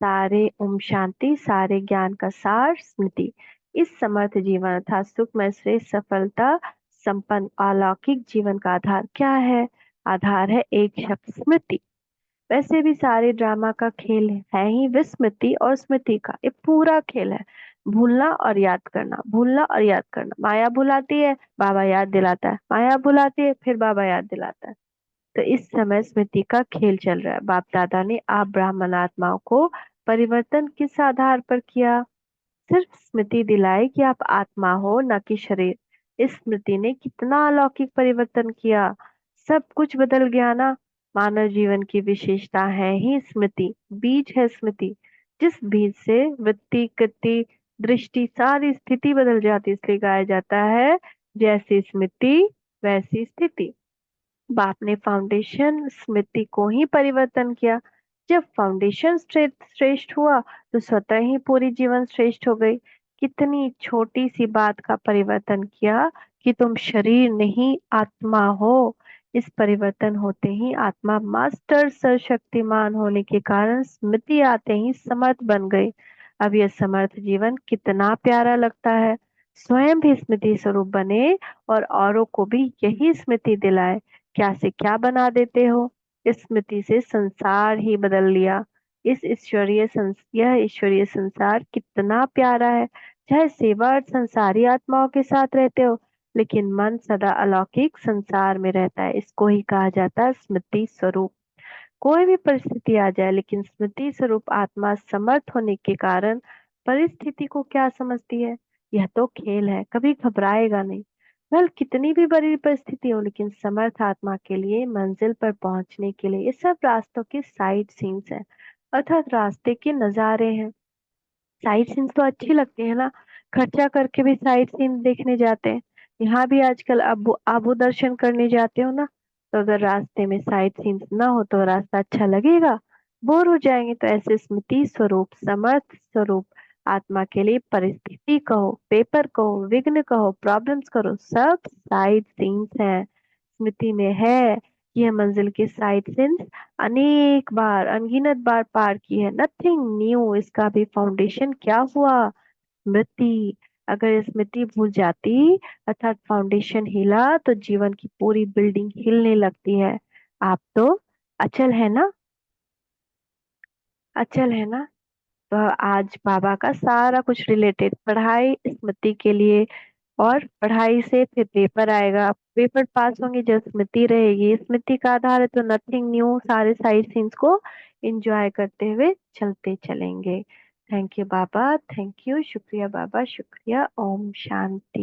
सारे ओम शांति, सारे ज्ञान का सार स्मृति। इस समर्थ जीवन अर्थात सुखमय श्रेष्ठ सफलता संपन्न अलौकिक जीवन का आधार क्या है? आधार है एक शब्द स्मृति। वैसे भी सारे ड्रामा का खेल है ही विस्मृति और स्मृति का, ये पूरा खेल है भूलना और याद करना, भूलना और याद करना। माया भुलाती है, बाबा याद दिलाता है, माया भुलाती है, फिर बाबा याद दिलाता है। तो इस समय स्मृति का खेल चल रहा है। बाप दादा ने आप ब्राह्मण आत्माओं को परिवर्तन किस आधार पर किया? सिर्फ स्मृति दिलाई कि आप आत्मा हो न कि शरीर। इस स्मृति ने कितना अलौकिक परिवर्तन किया, सब कुछ बदल गया ना। मानव जीवन की विशेषता है ही स्मृति, बीज है स्मृति। जिस बीज से वृत्ति कृति दृष्टि सारी स्थिति बदल जाती, इसलिए कहा जाता है जैसी स्मृति वैसी स्थिति। बाप ने फाउंडेशन स्मृति को ही परिवर्तन किया। जब फाउंडेशन श्रेष्ठ हुआ तो स्वतः ही पूरी जीवन श्रेष्ठ हो गई। कितनी छोटी सी बात का परिवर्तन किया कि तुम शरीर नहीं आत्मा हो। इस परिवर्तन होते ही आत्मा मास्टर सर्वशक्तिमान होने के कारण स्मृति आते ही समर्थ बन गई। अब यह समर्थ जीवन कितना प्यारा लगता है। स्वयं भी स्मृति स्वरूप बने और औरों को भी यही स्मृति दिलाए। क्या से क्या बना देते हो। इस स्मृति से संसार ही बदल लिया। यह ईश्वरीय संसार कितना प्यारा है। चाहे सेवा और संसारी आत्माओं के साथ रहते हो, लेकिन मन सदा अलौकिक संसार में रहता है। इसको ही कहा जाता है स्मृति स्वरूप। कोई भी परिस्थिति आ जाए, लेकिन स्मृति स्वरूप आत्मा समर्थ होने के कारण परिस्थिति को क्या समझती है? यह तो खेल है, कभी घबराएगा नहीं। वह कितनी भी बड़ी परिस्थिति हो, लेकिन समर्थ आत्मा के लिए मंजिल पर पहुंचने के लिए ये सब रास्तों के साइड सीन्स है, अर्थात रास्ते के नजारे हैं। साइड सीन्स तो अच्छी लगती है ना, खर्चा करके भी साइड सीन देखने जाते हैं। यहाँ भी आजकल आबू आबू दर्शन करने जाते हो ना, तो अगर रास्ते में साइड सीन्स ना हो तो रास्ता अच्छा लगेगा? बोर हो जाएंगे। तो ऐसे स्मृति स्वरूप समर्थ स्वरूप आत्मा के लिए परिस्थिति कहो, पेपर कहो, विघ्न कहो, प्रॉब्लम्स करो, सब साइड सीन्स है। स्मृति में है कि यह मंजिल के साइड सीन्स अनेक बार अनगिनत बार पार की है। Nothing new. इसका भी फाउंडेशन क्या हुआ? स्मृति। अगर स्मृति भूल जाती अर्थात फाउंडेशन हिला तो जीवन की पूरी बिल्डिंग हिलने लगती है। आप तो अचल है ना, अचल है ना। तो आज बाबा का सारा कुछ रिलेटेड पढ़ाई स्मृति के लिए, और पढ़ाई से फिर पेपर आएगा, पेपर पास होंगे जब स्मृति रहेगी, स्मृति का आधार है तो नथिंग न्यू। सारे साइड सीन्स को एंजॉय करते हुए चलते चलेंगे। Thank you Baba, thank you, शुक्रिया बाबा, शुक्रिया। ओम शांति।